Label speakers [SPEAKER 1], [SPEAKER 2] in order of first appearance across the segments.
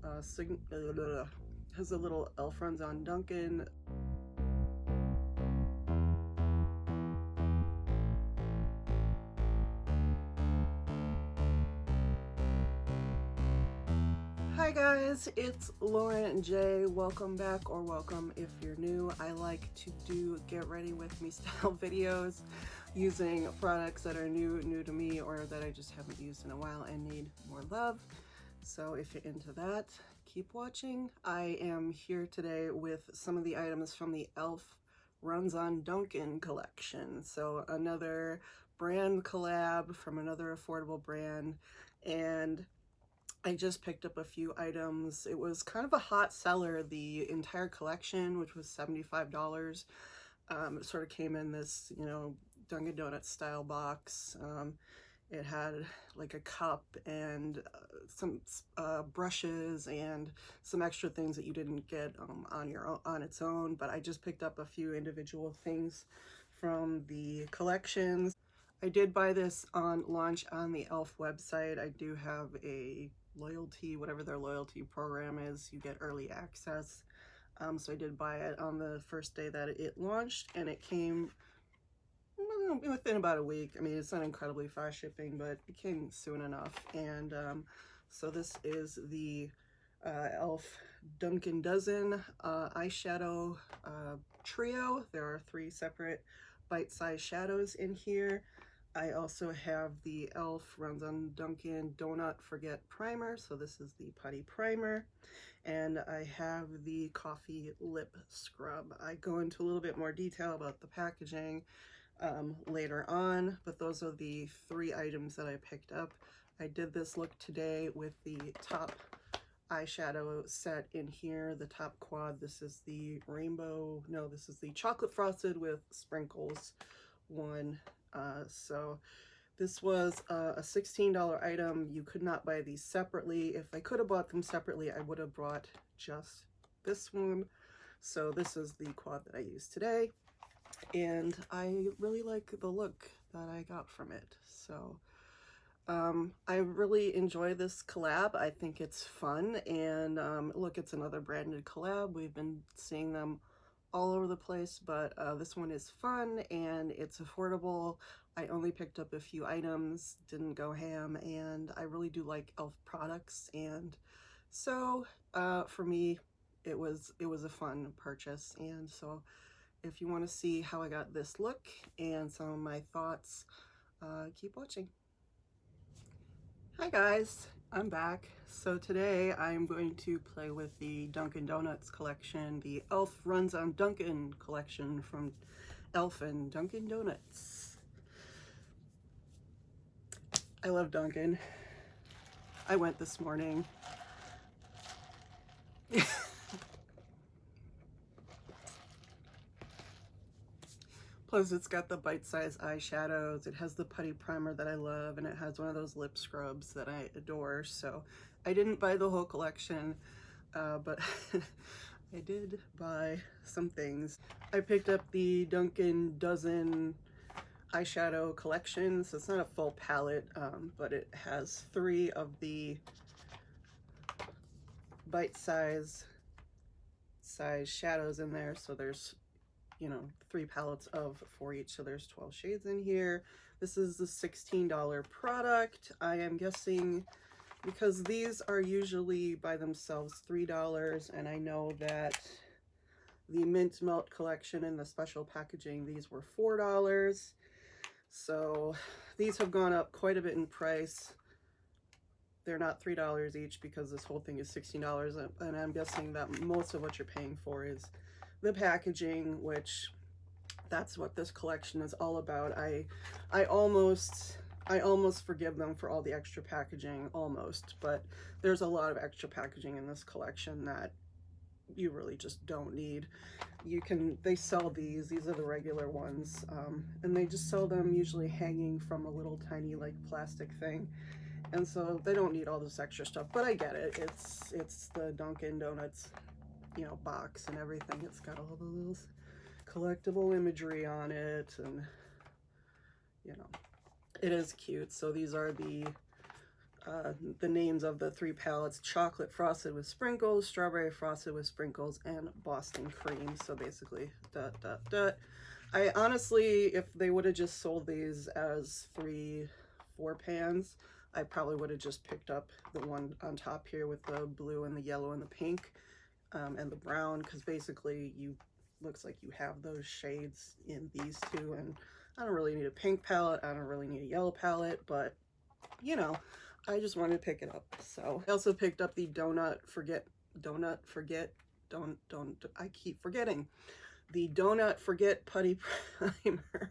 [SPEAKER 1] has a little e.l.f. runs on Dunkin'. Hi guys, it's Lauren J. Welcome back, or welcome if you're new. I like to do get ready with me style videos using products that are new to me, or that I just haven't used in a while and need more love. So if you're into that, keep watching. I am here today with some of the items from the e.l.f. Runs on Dunkin' collection. So another brand collab from another affordable brand, and I just picked up a few items. It was kind of a hot seller, the entire collection, which was $75. It sort of came in this, Dunkin' Donuts style box. It had like a cup and some brushes and some extra things that you didn't get on its own. But I just picked up a few individual things from the collections. I did buy this on launch on the e.l.f. website. I do have a loyalty, whatever their loyalty program is, you get early access. So I did buy it on the first day that it launched, and it came within about a week. I mean, it's not incredibly fast shipping, but it came soon enough. And so this is the e.l.f. Dunkin' Dozen eyeshadow trio. There are 3 separate bite-sized shadows in here. I also have the e.l.f. Runs on Dunkin' Donut Forget Primer, so this is the Putty Primer, and I have the Coffee Lip Scrub. I go into a little bit more detail about the packaging later on, but those are the 3 items that I picked up. I did this look today with the top eyeshadow set in here, the top quad. This is the this is the Chocolate Frosted with Sprinkles one. So this was a $16 item. You could not buy these separately. If I could have bought them separately, I would have brought just this one. So this is the quad that I used today, and I really like the look that I got from it. So I really enjoy this collab. I think it's fun, and look, it's another branded collab. We've been seeing them all over the place, but this one is fun and it's affordable. I only picked up a few items, didn't go ham, and I really do like e.l.f. products, and so for me it was a fun purchase. And so if you want to see how I got this look and some of my thoughts, keep watching. Hi guys, I'm back. So today I'm going to play with the Dunkin' Donuts collection, the e.l.f. Runs on Dunkin' collection from e.l.f. and Dunkin' Donuts. I love Dunkin'. I went this morning. Plus it's got the bite-sized eyeshadows, it has the putty primer that I love, and it has one of those lip scrubs that I adore. So I didn't buy the whole collection, but I did buy some things. I picked up the Dunkin' Dozen eyeshadow collection, so it's not a full palette, but it has 3 of the bite-size shadows in there. So there's 3 palettes of 4 each, so there's 12 shades in here. This is the $16 product. I am guessing because these are usually by themselves $3, and I know that the Mint Melt collection and the special packaging, these were $4. So these have gone up quite a bit in price. They're not $3 each because this whole thing is $16, and I'm guessing that most of what you're paying for is the packaging, which that's what this collection is all about. I almost forgive them for all the extra packaging, almost, but there's a lot of extra packaging in this collection that you really just don't need. They sell these are the regular ones, and they just sell them usually hanging from a little tiny like plastic thing, and so they don't need all this extra stuff. But I get it, it's the Dunkin' Donuts box and everything. It's got all those collectible imagery on it, and it is cute. So these are the the names of the 3 palettes: Chocolate Frosted with Sprinkles, Strawberry Frosted with Sprinkles, and Boston Cream. So basically, I honestly, if they would have just sold these as 4 pans, I probably would have just picked up the one on top here with the blue and the yellow and the pink and the brown, because basically looks like you have those shades in these two, and I don't really need a pink palette, I don't really need a yellow palette, but you know, I just wanted to pick it up. So I also picked up the I keep forgetting, the Donut Forget Putty Primer.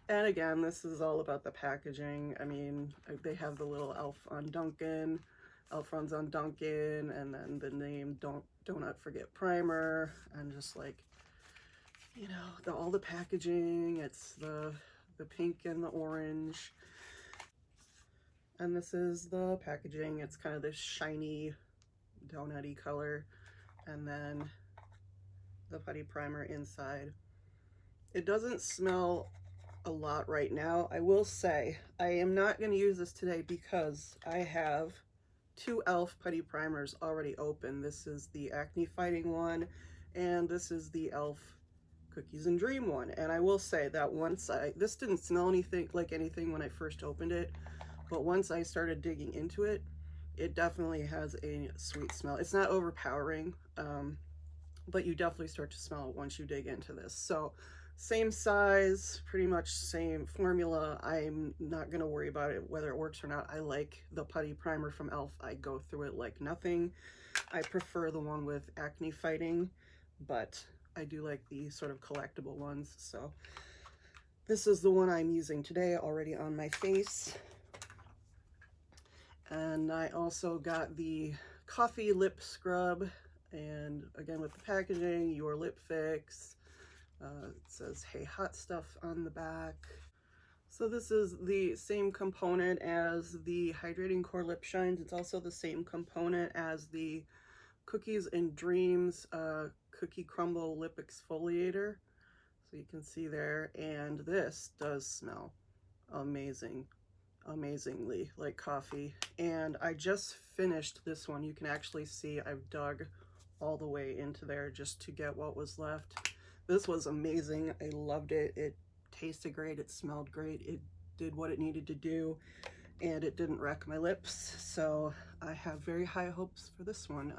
[SPEAKER 1] And again, this is all about the packaging. I mean, they have the little e.l.f. on Dunkin', e.l.f. runs on Dunkin', and then the name Donut Forget Primer, and just like, you know, all the packaging. It's the pink and the orange. And this is the packaging. It's kind of this shiny donut-y color. And then the putty primer inside. It doesn't smell a lot right now. I will say I am not going to use this today because I have 2 e.l.f. putty primers already open. This is the Acne Fighting one, and this is the e.l.f. Cookies and Dream one. And I will say that this didn't smell anything when I first opened it, but once I started digging into it, it definitely has a sweet smell. It's not overpowering, but you definitely start to smell it once you dig into this. So same size, pretty much same formula. I'm not going to worry about it whether it works or not. I like the putty primer from e.l.f. I go through it like nothing. I prefer the one with Acne Fighting, but I do like the sort of collectible ones. So this is the one I'm using today, already on my face. And I also got the Coffee Lip Scrub, and again with the packaging, Your Lip Fix. It says Hey Hot Stuff on the back. So this is the same component as the Hydrating Core Lip Shines. It's also the same component as the Cookies and Dreams Cookie Crumble Lip Exfoliator. So you can see there, and this does smell amazingly like coffee. And I just finished this one. You can actually see I've dug all the way into there just to get what was left. This was amazing. I loved it. It tasted great. It smelled great. It did what it needed to do, and it didn't wreck my lips. So I have very high hopes for this one.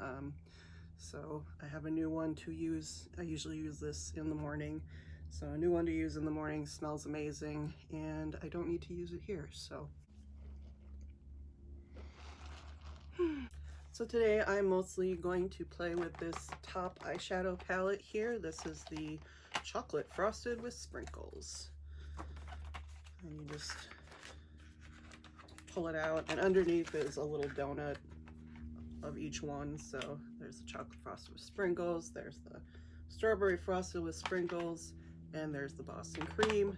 [SPEAKER 1] So I have a new one to use. I usually use this in the morning. So a new one to use in the morning, smells amazing, and I don't need to use it here. So today I'm mostly going to play with this top eyeshadow palette here. This is the Chocolate Frosted with Sprinkles. And you just pull it out, and underneath is a little donut of each one. So there's the Chocolate Frosted with Sprinkles, there's the Strawberry Frosted with Sprinkles, and there's the Boston Cream.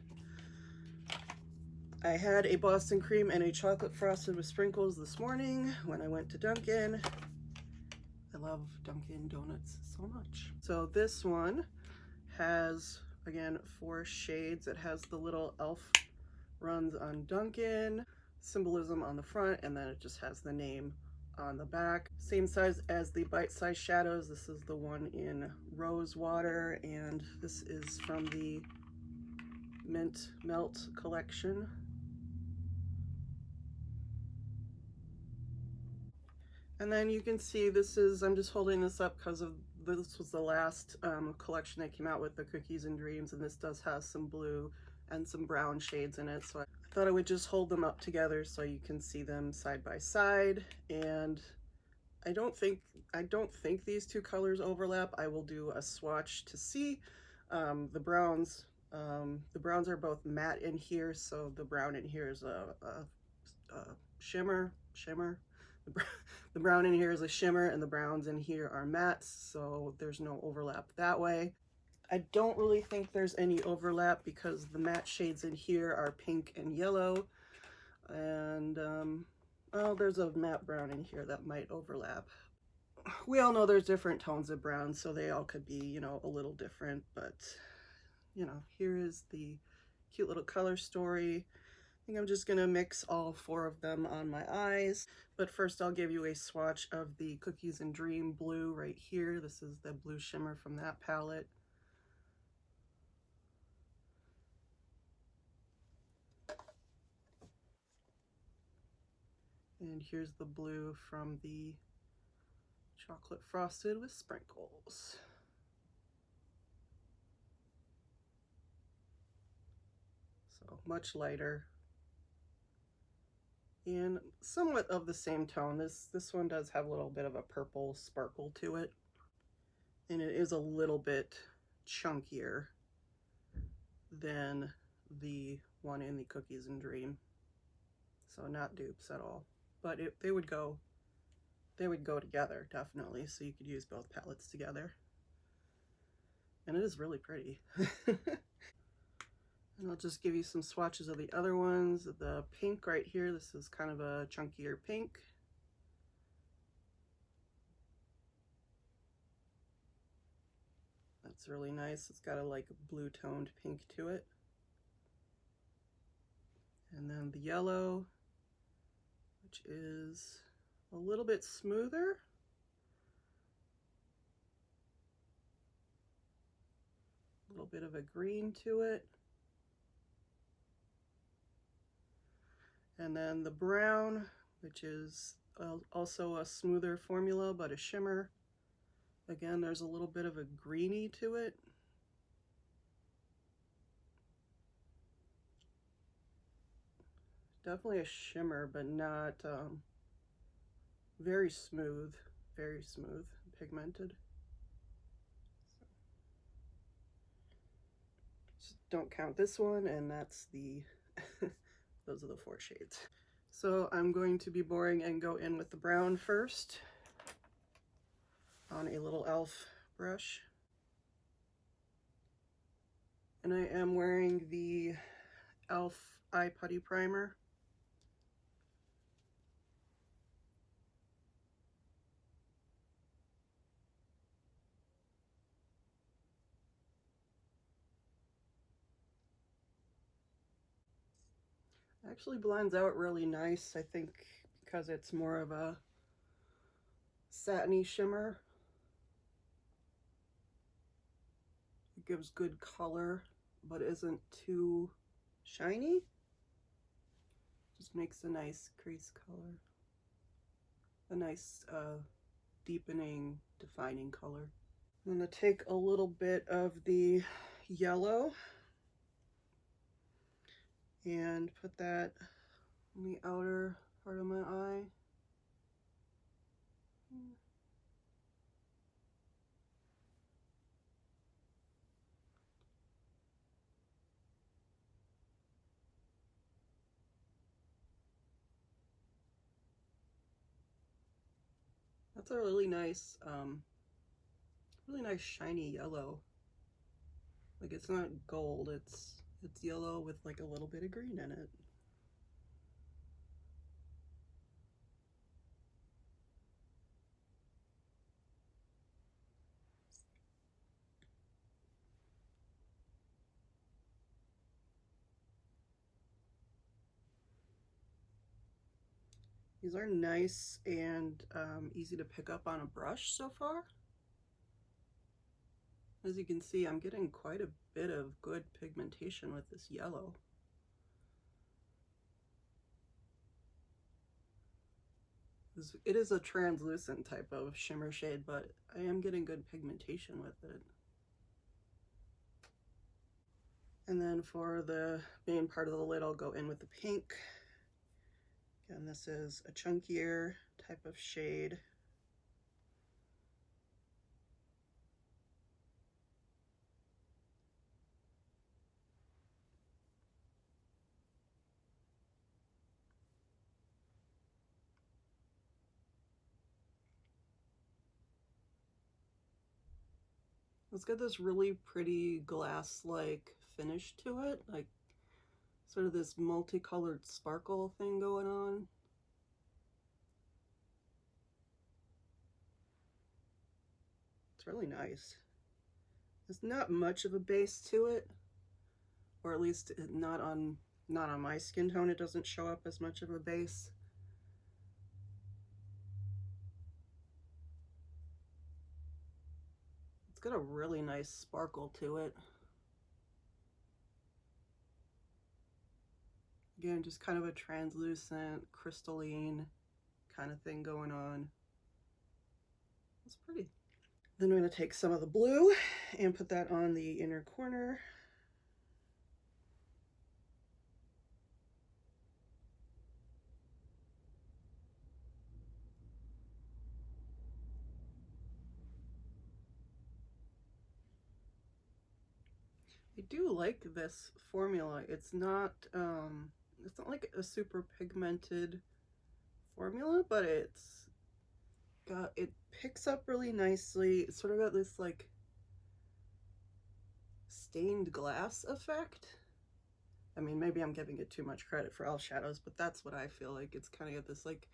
[SPEAKER 1] I had a Boston Cream and a Chocolate Frosted with Sprinkles this morning when I went to Dunkin'. I love Dunkin' Donuts so much. So this one has, again, 4 shades. It has the little e.l.f. runs on Dunkin', symbolism on the front, and then it just has the name on the back. Same size as the bite-sized shadows. This is the one in Rose Water, and this is from the Mint Melt collection. And then you can see this is, I'm just holding this up because this was the last collection that came out with the Cookies and Dreams, and this does have some blue and some brown shades in it. So I thought I would just hold them up together so you can see them side by side. And I don't think these 2 colors overlap. I will do a swatch to see. The browns are both matte in here, so the brown in here is a shimmer. The brown in here is a shimmer, and the browns in here are mattes, so there's no overlap that way. I don't really think there's any overlap because the matte shades in here are pink and yellow, and oh, there's a matte brown in here that might overlap. We all know there's different tones of brown, so they all could be, you know, a little different, but you know, here is the cute little color story. think I'm just gonna mix all 4 of them on my eyes. But first I'll give you a swatch of the Cookies and Dream blue right here. This is the blue shimmer from that palette. And here's the blue from the Chocolate Frosted with Sprinkles. So much lighter. And somewhat of the same tone. This one does have a little bit of a purple sparkle to it. And it is a little bit chunkier than the one in the Cookies and Dream. So not dupes at all. But they would go together, definitely. So you could use both palettes together. And it is really pretty. And I'll just give you some swatches of the other ones. The pink right here, this is kind of a chunkier pink. That's really nice. It's got a like blue toned pink to it. And then the yellow, which is a little bit smoother. A little bit of a green to it. And then the brown, which is also a smoother formula, but a shimmer. Again, there's a little bit of a greeny to it. Definitely a shimmer, but not very smooth, pigmented. Just don't count this one, and that's the, those are the 4 shades. So I'm going to be boring and go in with the brown first on a little e.l.f. brush. And I am wearing the e.l.f. Eye Putty Primer. Actually blends out really nice, I think, because it's more of a satiny shimmer. It gives good color, but isn't too shiny. Just makes a nice crease color. A nice deepening, defining color. I'm gonna take a little bit of the yellow and put that on the outer part of my eye. That's a really nice shiny yellow. Like, it's not gold, it's yellow with like a little bit of green in it. These are nice and easy to pick up on a brush so far. As you can see, I'm getting quite a bit of good pigmentation with this yellow. It is a translucent type of shimmer shade, but I am getting good pigmentation with it. And then for the main part of the lid, I'll go in with the pink. Again, this is a chunkier type of shade. It's got this really pretty glass-like finish to it, like sort of this multicolored sparkle thing going on. It's really nice. There's not much of a base to it, or at least not not on my skin tone, it doesn't show up as much of a base. It's got a really nice sparkle to it. Again, just kind of a translucent, crystalline kind of thing going on. It's pretty. Then I'm going to take some of the blue and put that on the inner corner. I do like this formula. It's not like a super pigmented formula, but it picks up really nicely. It's sort of got this like stained glass effect. I mean, maybe I'm giving it too much credit for e.l.f. shadows, but that's what I feel like. It's kind of got this like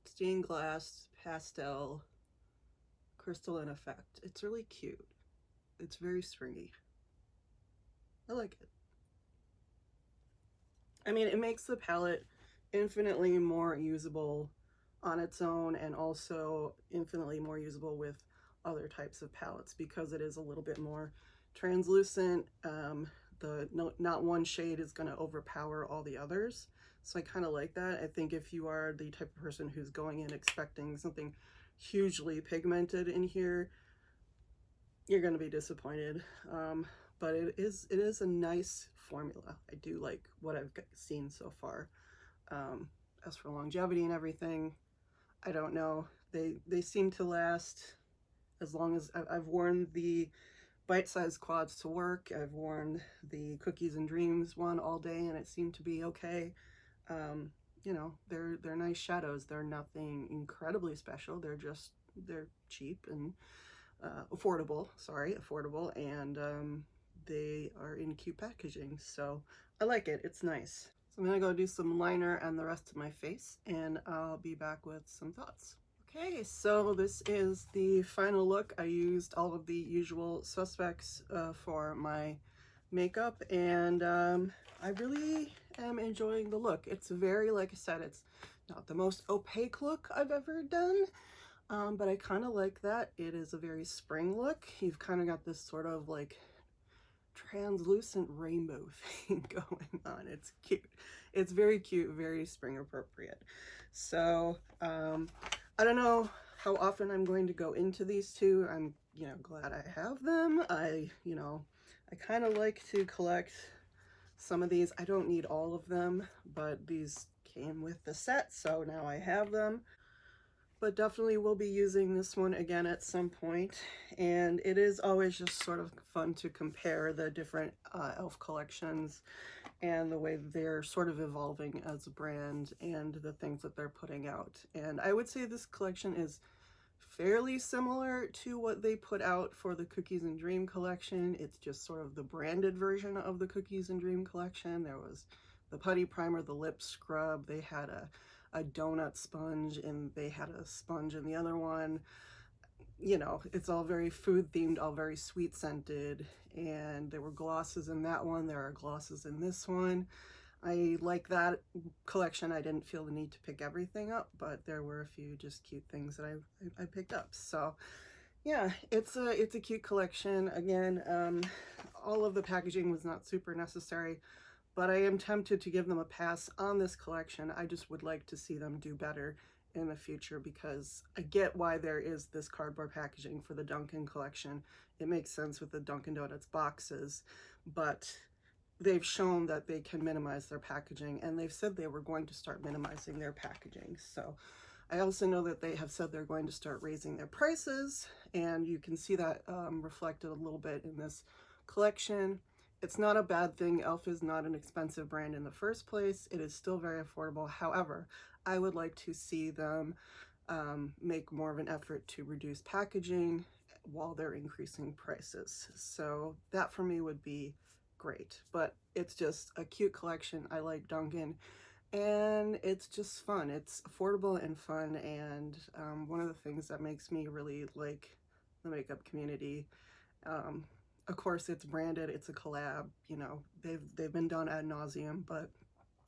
[SPEAKER 1] stained glass, pastel, crystalline effect. It's really cute. It's very springy. I like it. I mean, it makes the palette infinitely more usable on its own, and also infinitely more usable with other types of palettes because it is a little bit more translucent. Not one shade is going to overpower all the others, so I kind of like that. I think if you are the type of person who's going in expecting something hugely pigmented in here, you're going to be disappointed. But it is a nice formula. I do like what I've seen so far. As for longevity and everything, I don't know. They seem to last as long as I've worn the bite-sized quads to work. I've worn the Cookies and Dreams one all day, and it seemed to be okay. You know, they're nice shadows. They're nothing incredibly special. They're cheap and affordable. Sorry, affordable, and they are in cute packaging, so I like it. It's nice. So I'm gonna go do some liner and the rest of my face, and I'll be back with some thoughts. Okay, so this is the final look. I used all of the usual suspects for my makeup, and I really am enjoying the look. It's very, like I said, it's not the most opaque look I've ever done, but I kind of like that. It is a very spring look. You've kind of got this sort of like translucent rainbow thing going on. It's cute. It's very cute, very spring appropriate. So I don't know how often I'm going to go into these two. I'm, you know, glad I have them. I kind of like to collect some of these. I don't need all of them, but these came with the set, so now I have them. But definitely will be using this one again at some point, and it is always just sort of fun to compare the different e.l.f. collections and the way they're sort of evolving as a brand and the things that they're putting out. And I would say this collection is fairly similar to what they put out for the Cookies and Dream collection. It's just sort of the branded version of the Cookies and Dream collection. There was the Putty Primer, the lip scrub, they had a donut sponge, and they had a sponge in the other one. You know, it's all very food themed, all very sweet scented, and there were glosses in that one. There are glosses in this one. I like that collection. I didn't feel the need to pick everything up, but there were a few just cute things that I picked up. So yeah, it's a cute collection. Again, all of the packaging was not super necessary, but I am tempted to give them a pass on this collection. I just would like to see them do better in the future, because I get why there is this cardboard packaging for the Dunkin' collection. It makes sense with the Dunkin' Donuts boxes, but they've shown that they can minimize their packaging, and they've said they were going to start minimizing their packaging. So I also know that they have said they're going to start raising their prices, and you can see that reflected a little bit in this collection. It's not a bad thing. e.l.f. is not an expensive brand in the first place. It is still very affordable. However, I would like to see them make more of an effort to reduce packaging while they're increasing prices. So that for me would be great. But it's just a cute collection. I like Dunkin', and it's just fun. It's affordable and fun, and one of the things that makes me really like the makeup community. Of course, it's branded, it's a collab, you know, they've been done ad nauseum, but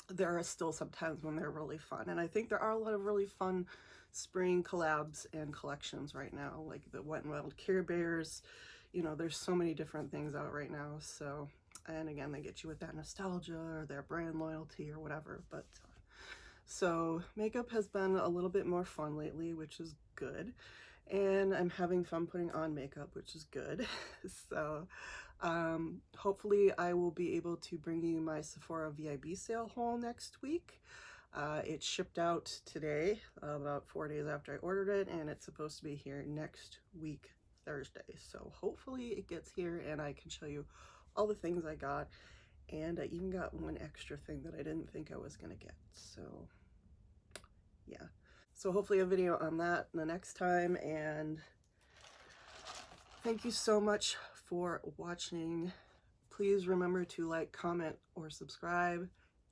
[SPEAKER 1] there are still some times when they're really fun. And I think there are a lot of really fun spring collabs and collections right now, like the Wet n Wild Care Bears. You know, there's so many different things out right now. So, and again, they get you with that nostalgia or their brand loyalty or whatever. But so makeup has been a little bit more fun lately, which is good. And I'm having fun putting on makeup, which is good. So hopefully I will be able to bring you my Sephora VIB sale haul next week. It shipped out today, about 4 days after I ordered it, and it's supposed to be here next week, Thursday. So hopefully it gets here and I can show you all the things I got. And I even got one extra thing that I didn't think I was gonna get. So yeah. So hopefully a video on that the next time. And thank you so much for watching. Please remember to like, comment, or subscribe.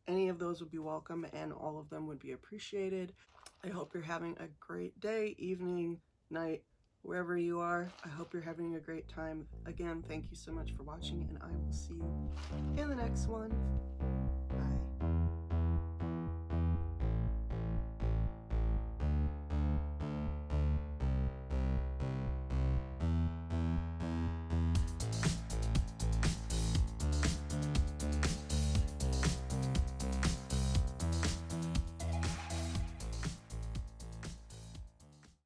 [SPEAKER 1] Any of those would be welcome and all of them would be appreciated. I hope you're having a great day, evening, night, wherever you are. I hope you're having a great time. Again, thank you so much for watching and I will see you in the next one.